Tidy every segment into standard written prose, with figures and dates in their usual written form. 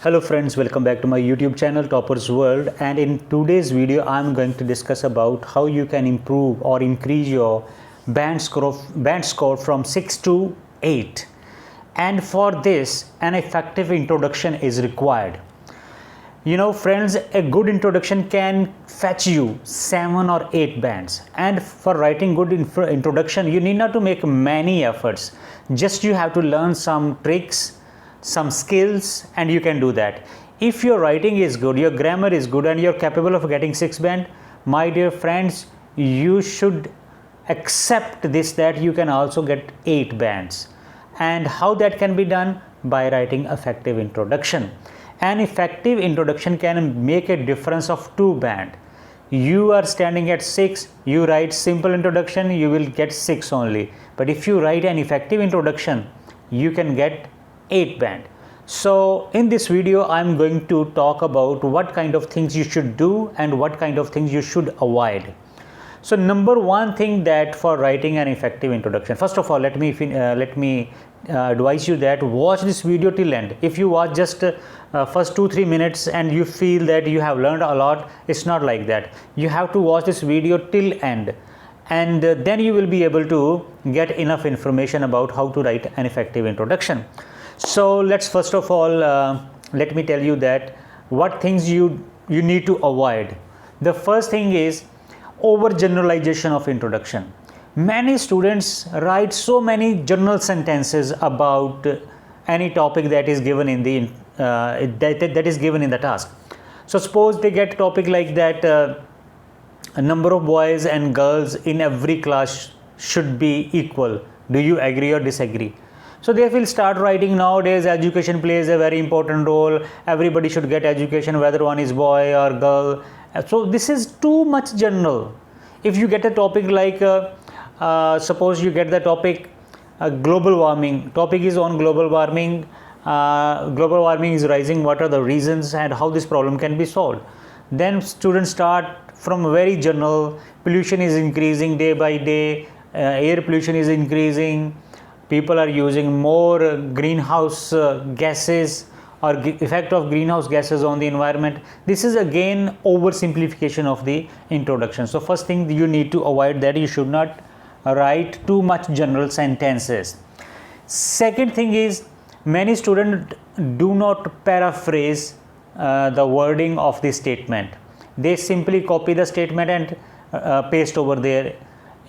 Hello friends, welcome back to my YouTube channel Toppers World, and in today's video I'm going to discuss about how you can improve or increase your band score from 6 to 8. And for this an effective introduction is required. You know friends, a good introduction can fetch you 7 or 8 bands, and for writing good introduction you need not to make many efforts. Just you have to learn some tricks, some skills, and you can do that. If your writing is good, your grammar is good, and you're capable of getting 6 band, my dear friends, you should accept this, that you can also get 8 bands. And how that can be done? By writing effective introduction. An effective introduction can make a difference of 2 band. You are standing at 6, you write simple introduction, you will get 6 only. But if you write an effective introduction, you can get 8 band. So in this video I'm going to talk about what kind of things you should do and what kind of things you should avoid. So number one thing, that for writing an effective introduction, first of all let me advise you that watch this video till end. If you watch just first 2-3 minutes and you feel that you have learned a lot, it's not like that. You have to watch this video till end, and then you will be able to get enough information about how to write an effective introduction. So let's first of all let me tell you that what things you need to avoid. The first thing is overgeneralization of introduction. Many students write so many general sentences about any topic that is given in the that is given in the task. So suppose they get a topic like that, a number of boys and girls in every class should be equal. Do you agree or disagree? So they will start writing, nowadays education plays a very important role, everybody should get education whether one is boy or girl. So this is too much general. If you get a topic like suppose you get the topic global warming, topic is on global warming, global warming is rising, what are the reasons and how this problem can be solved. Then students start from very general, pollution is increasing day by day, air pollution is increasing, people are using more greenhouse gases, or effect of greenhouse gases on the environment. This is again oversimplification of the introduction. So first thing you need to avoid that, you should not write too much general sentences. Second thing is, many students do not paraphrase the wording of the statement. They simply copy the statement and paste over there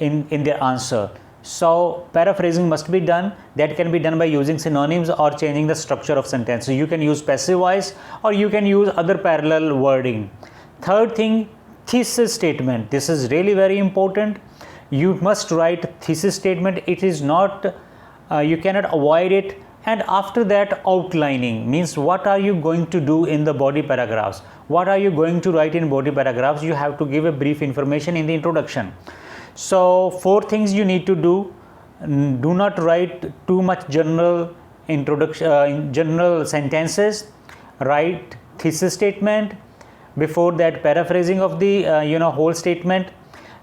in their answer. So paraphrasing must be done. That can be done by using synonyms or changing the structure of sentence. So you can use passive voice or you can use other parallel wording. Third thing, thesis statement. This is really very important. You must write thesis statement. It is not, you cannot avoid it. And after that, outlining means what are you going to do in the body paragraphs? What are you going to write in body paragraphs? You have to give a brief information in the introduction. So 4 things you need to do. Do not write too much general introduction, general sentences. Write thesis statement. Before that, paraphrasing of the whole statement.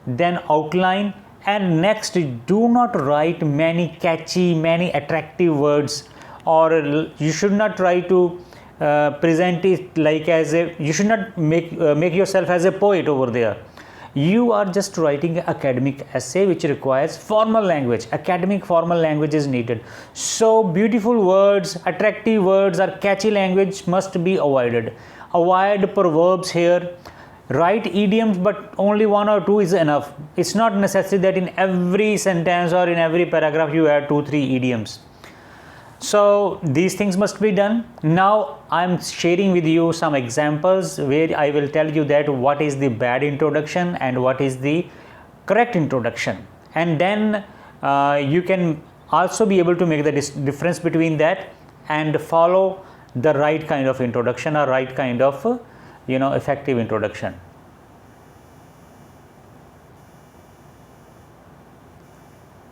Then outline. And next, do not write many catchy, many attractive words, or you should not try to present it like as a, you should not make yourself as a poet over there. You are just writing an academic essay which requires formal language. Academic formal language is needed. So beautiful words, attractive words, or catchy language must be avoided. Avoid proverbs here. Write idioms, but only 1 or 2 is enough. It's not necessary that in every sentence or in every paragraph you add 2-3 idioms. So these things must be done. Now I am sharing with you some examples where I will tell you that what is the bad introduction and what is the correct introduction, and then you can also be able to make the difference between that and follow the right kind of introduction or right kind of effective introduction.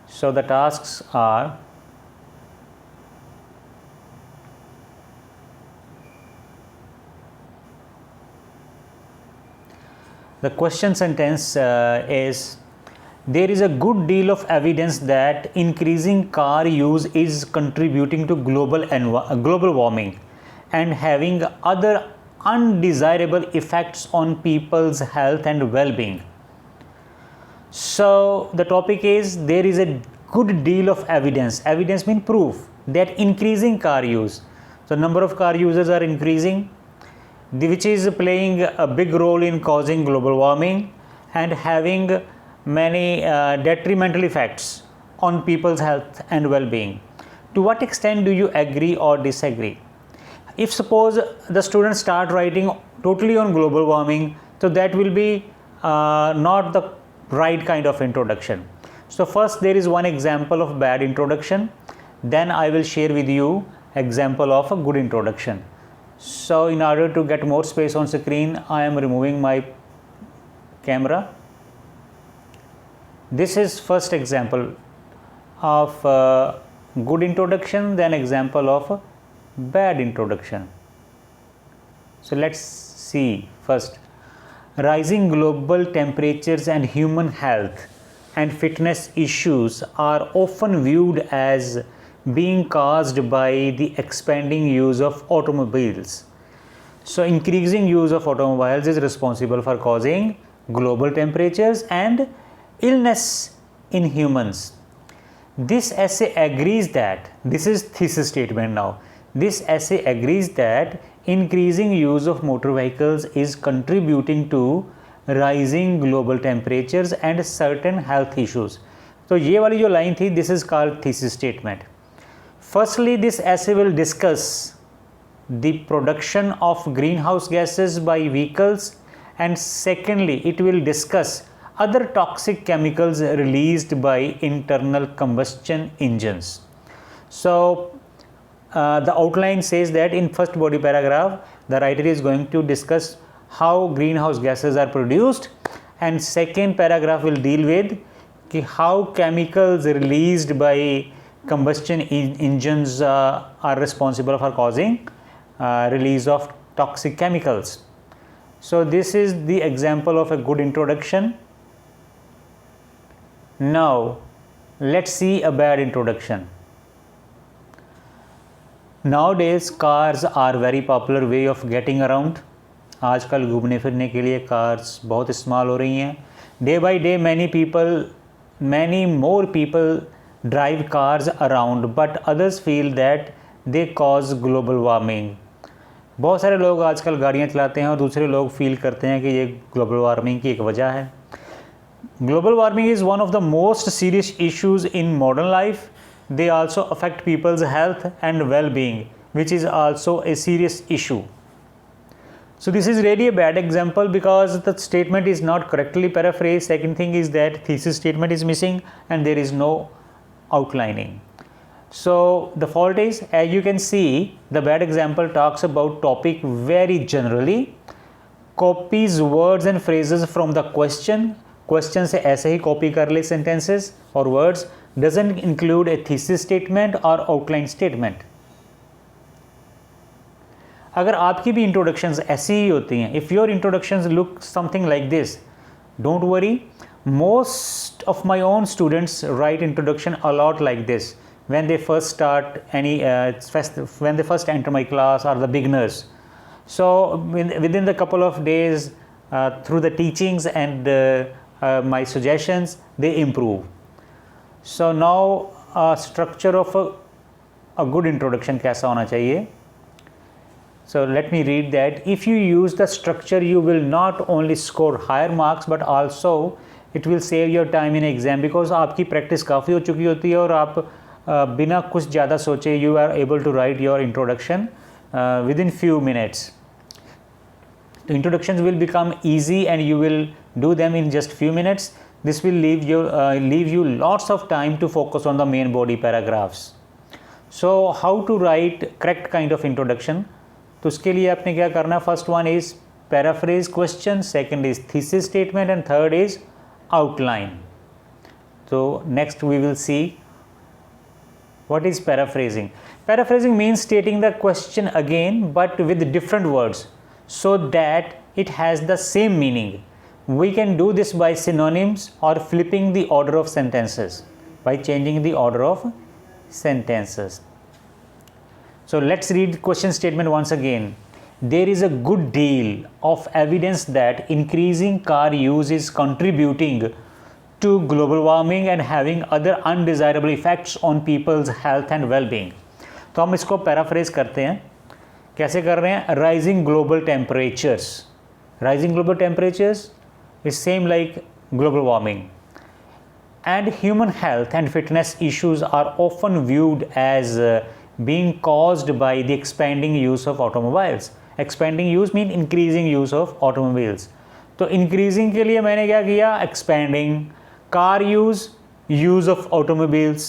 So the tasks are: the question sentence is, there is a good deal of evidence that increasing car use is contributing to global warming. and having other undesirable effects on people's health and well-being. So the topic is, there is a good deal of evidence means proof, that increasing car use, so number of car users are increasing, which is playing a big role in causing global warming and having many detrimental effects on people's health and well-being. To what extent do you agree or disagree? If suppose the students start writing totally on global warming, so that will be not the right kind of introduction. So first there is one example of bad introduction, then I will share with you example of a good introduction. So in order to get more space on screen, I am removing my camera. This is first example of good introduction, then example of bad introduction. So let's see first. Rising global temperatures and human health and fitness issues are often viewed as being caused by the expanding use of automobiles. So increasing use of automobiles is responsible for causing global temperatures and illness in humans. This essay agrees that, this is thesis statement now, this essay agrees that increasing use of motor vehicles is contributing to rising global temperatures and certain health issues. तो ये वाली जो line थी, this is called thesis statement. Firstly, this essay will discuss the production of greenhouse gases by vehicles, and secondly, it will discuss other toxic chemicals released by internal combustion engines. So the outline says that in first body paragraph, the writer is going to discuss how greenhouse gases are produced, and second paragraph will deal with how chemicals released by combustion engines are responsible for causing release of toxic chemicals. So this is the example of a good introduction. Now let's see a bad introduction. Nowadays cars are very popular way of getting around. आजकल घूमने फिरने के लिए cars बहुत इस्तेमाल हो रही हैं. Day by day many more people drive cars around, but others feel that they cause global warming. बहुत सारे लोग आजकल गाड़ियाँ चलाते हैं और दूसरे लोग फील करते हैं कि ये ग्लोबल वार्मिंग की एक वजह है. Global warming is one of the most serious issues in modern life. They also affect people's health and well-being, which is also a serious issue. So this is really a bad example because the statement is not correctly paraphrased. Second thing is that thesis statement is missing and there is no outlining. So the fault is, as you can see, the bad example talks about topic very generally, copies words and phrases from the question से ऐसे ही copy कर ले sentences और words, doesn't include a thesis statement or outline statement. अगर आपकी भी introductions ऐसी ही होती हैं, if your introductions look something like this, don't worry. Most of my own students write introduction a lot like this when they first start when they first enter my class, or the beginners. So within the couple of days, through the teachings and my suggestions, they improve. So now structure of a good introduction कैसा होना चाहिए? So let me read that. If you use the structure, you will not only score higher marks, but also it will save your time in exam, because आपकी practice काफ़ी हो चुकी होती है और आप बिना कुछ ज़्यादा सोचे you are able to write your introduction within few minutes. The introductions will become easy and you will do them in just few minutes. This will leave you lots of time to focus on the main body paragraphs. So how to write correct kind of introduction? तो उसके लिए आपने क्या करना? First one is paraphrase question, second is thesis statement, and third is outline. So next we will see what is paraphrasing. Paraphrasing means stating the question again but with different words so that it has the same meaning. We can do this by synonyms or flipping the order of sentences, by changing the order of sentences. So let's read question statement once again. There is a good deal of evidence that increasing car use is contributing to global warming and having other undesirable effects on people's health and well-being. तो हम इसको paraphrase करते हैं. कैसे कर रहे हैं? Rising global temperatures. Rising global temperatures is same like global warming. And human health and fitness issues are often viewed as being caused by the expanding use of automobiles. Expanding use mean increasing use of automobiles. तो increasing के लिए मैंने क्या किया? Expanding. Car use of automobiles.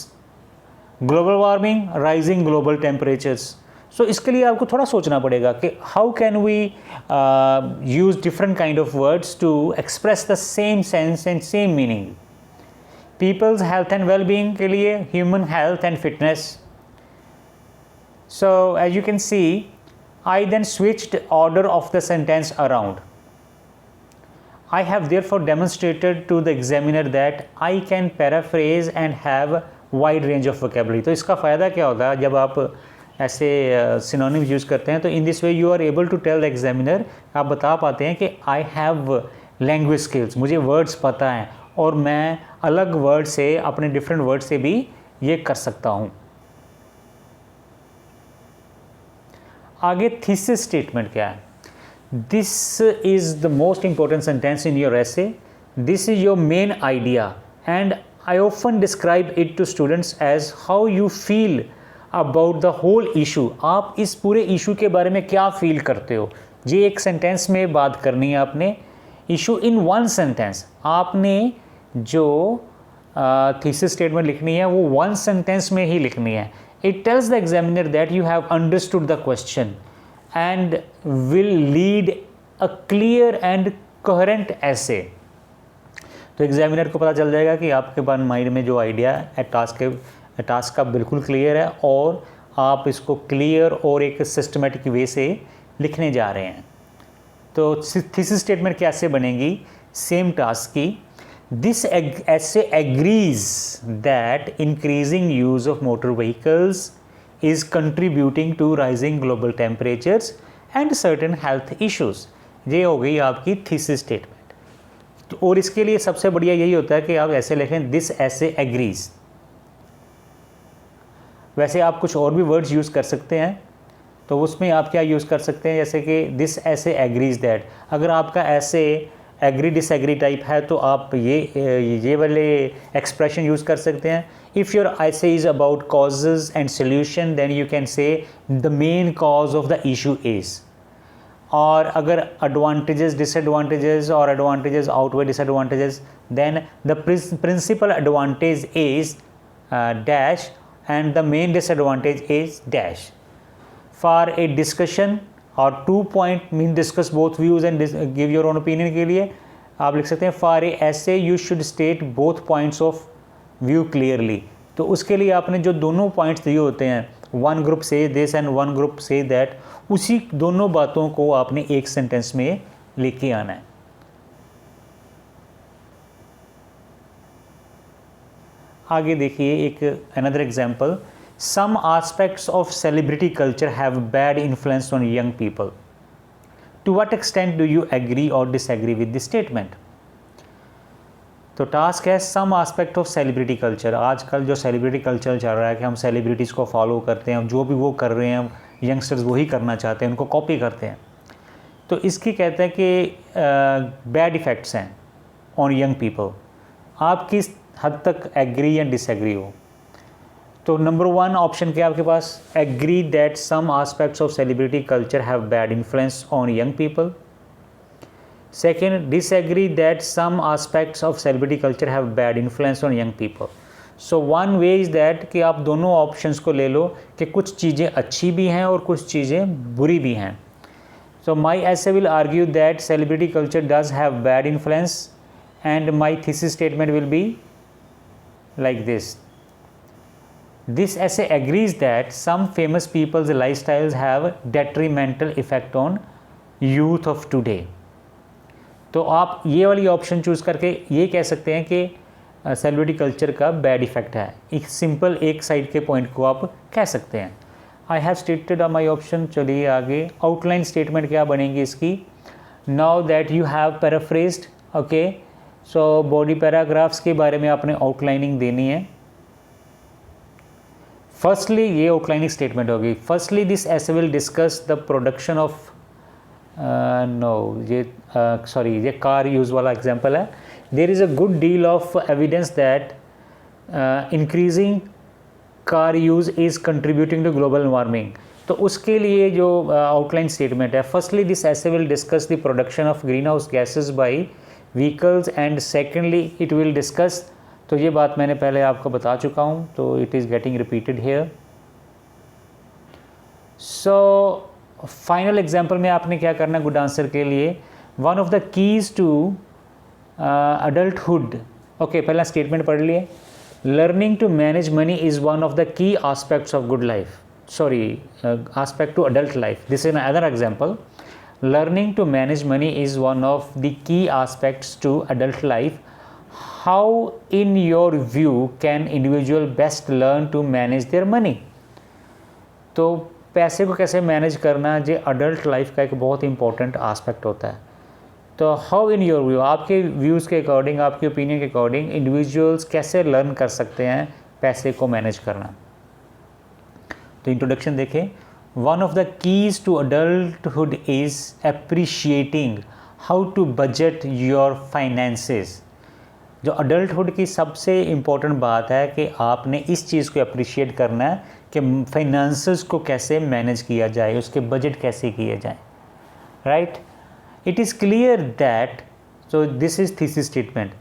Global warming, rising global temperatures. So इसके लिए आपको थोड़ा सोचना पड़ेगा कि how can we use different kind of words to express the same sense and same meaning. People's health and well-being के लिए human health and fitness. So as you can see, I then switched order of the sentence around. I have therefore demonstrated to the examiner that I can paraphrase and have wide range of vocabulary. तो इसका फ़ायदा क्या होता है जब आप ऐसे synonyms use करते हैं? तो in this way you are able to tell the examiner, आप बता पाते हैं कि I have language skills, मुझे words पता हैं और मैं अलग वर्ड से, अपने डिफरेंट वर्ड से भी ये कर सकता हूँ. आगे थीसिस स्टेटमेंट क्या है? This is the most important sentence in your essay. This is your main idea and I often describe it to students as how you feel about the whole issue. आप इस पूरे issue के बारे में क्या feel करते हो? ये एक सेंटेंस में बात करनी है आपने. Issue in one sentence. आपने जो थीसिस स्टेटमेंट लिखनी है वो वन सेंटेंस में ही लिखनी है. It tells the examiner that you have understood the question and will lead a clear and coherent ऐसे. तो एग्जामिनर को पता चल जाएगा कि आपके पास माइंड में जो आइडिया है टास्क का बिल्कुल क्लियर है और आप इसको क्लियर और एक सिस्टमेटिक वे से लिखने जा रहे हैं. तो थीसिस स्टेटमेंट कैसे बनेगी सेम टास्क की? This essay agrees that increasing use of motor vehicles is contributing to rising global temperatures and certain health issues. ये हो गई आपकी थीसिस स्टेटमेंट. और इसके लिए सबसे बढ़िया यही होता है कि आप ऐसे लिखें दिस essay agrees. वैसे आप कुछ और भी वर्ड्स यूज़ कर सकते हैं. तो उसमें आप क्या यूज़ कर सकते हैं? जैसे कि दिस essay agrees that. अगर आपका ऐसे एग्री डिसएग्री टाइप है तो आप ये वाले एक्सप्रेशन यूज़ कर सकते हैं. If your essay is about causes and solution then you can say the main cause of the issue is. और अगर एडवांटेजेस डिसएडवांटेजेस और advantages outweigh disadvantages then the principal advantage is dash and the main disadvantage is dash. For a discussion और 2 point mean discuss both views and give your own opinion के लिए आप लिख सकते हैं for a essay you should state both points of view clearly. तो उसके लिए आपने जो दोनों पॉइंट्स दिए होते हैं, वन ग्रुप से this and one group say that, उसी दोनों बातों को आपने एक सेंटेंस में लेके आना है. आगे देखिए एक another example. Some aspects of celebrity culture have bad influence on young people. To what extent do you agree or disagree with this statement? तो टास्क है सम आस्पेक्ट ऑफ सेलिब्रिटी कल्चर. आजकल जो सेलिब्रिटी कल्चर चल रहा है कि हम celebrities को फॉलो करते हैं, जो भी वो कर रहे हैं यंगस्टर्स वही करना चाहते हैं, उनको कॉपी करते हैं. तो इसकी कहते हैं कि बैड इफ़ेक्ट्स हैं ऑन यंग पीपल. आप किस हद तक एग्री या डिसएग्री हो? तो नंबर 1 ऑप्शन क्या है आपके पास? Agree that some aspects of celebrity culture have bad influence on young people. Second, disagree that some aspects of celebrity culture have bad influence on young people. So one way is that कि आप दोनों options को ले लो कि कुछ चीज़ें अच्छी भी हैं और कुछ चीज़ें बुरी भी हैं. सो माई essay will argue that celebrity culture does have bad influence and my thesis statement will be like this. This essay agrees that some famous people's lifestyles have detrimental effect on youth of today. तो आप ये वाली option choose करके ये कह सकते हैं कि सेलिब्रिटी कल्चर का बैड इफ़ेक्ट है. एक सिंपल एक साइड के पॉइंट को आप कह सकते हैं. I have stated my option. चलिए आगे, आउटलाइन स्टेटमेंट क्या बनेगी इसकी। Now that you have paraphrased, okay, so body paragraphs के बारे में आपने आउटलाइनिंग देनी है। फर्स्टली ये आउटलाइनिंग स्टेटमेंट होगी। Firstly this essay will discuss the production of ये कार यूज़ वाला एग्जांपल है। There is a good deal of evidence that increasing car use is contributing to global warming. तो उसके लिए जो आउटलाइन स्टेटमेंट है, firstly this essay will discuss the production of green house gases by vehicles and secondly it will discuss, तो ये बात मैंने पहले आपको बता चुका हूँ, तो it is getting repeated here. So final example में आपने क्या करना गुड आंसर के लिए, one of the keys to adulthood, okay, पहला स्टेटमेंट पढ़ लिए। Learning to manage money is one of the key aspects of good life, aspect to adult life. This is another example. Learning to manage money is one of the key aspects to adult life. How, in your view, can individual best learn to manage their money? तो पैसे को कैसे manage करना ये adult life का एक बहुत important aspect होता है। तो हाउ इन योर व्यू, आपके व्यूज़ के अकॉर्डिंग, आपके ओपिनियन के अकॉर्डिंग इंडिविजुअल्स कैसे लर्न कर सकते हैं पैसे को मैनेज करना। तो इंट्रोडक्शन देखें। One of the keys to adulthood is appreciating how to budget your finances. जो अडल्टहुड की सबसे इम्पोर्टेंट बात है कि आपने इस चीज़ को अप्रिशिएट करना है कि फाइनेंसेस को कैसे मैनेज किया जाए, उसके बजट कैसे किए जाए, right. It is clear that, so this is thesis statement,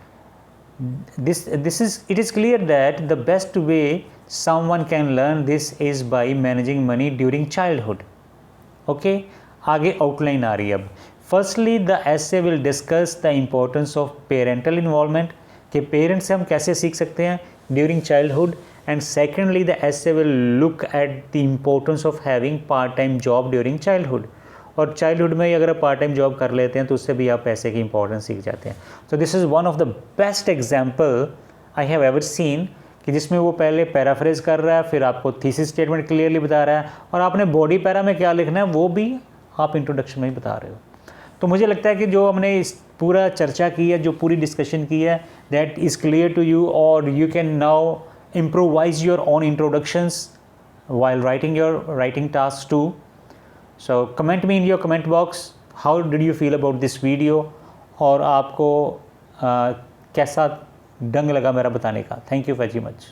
it is clear that the best way someone can learn this is by managing money during childhood. Okay, आगे outline आ रही है अब। Firstly the essay will discuss the importance of parental involvement, कि parents से हम कैसे सीख सकते हैं during childhood, and secondly the essay will look at the importance of having part time job during childhood. और चाइल्डहुड में ही अगर आप पार्ट टाइम जॉब कर लेते हैं तो उससे भी आप पैसे की इंपॉर्टेंस सीख जाते हैं। तो this is one of the best example I have ever seen, कि जिसमें वो पहले पैराफ्रेज कर रहा है, फिर आपको थीसिस स्टेटमेंट क्लियरली बता रहा है, और आपने बॉडी पैरा में क्या लिखना है वो भी आप इंट्रोडक्शन में ही बता रहे हो। तो मुझे लगता है कि जो हमने इस पूरा चर्चा की है, जो पूरी डिस्कशन की है, that is clear to you, और you can now improvise your own introductions while writing tasks too. So comment me in your comment box, how did you feel about this video, और आपको कैसा ढंग लगा मेरा बताने का। Thank you very much.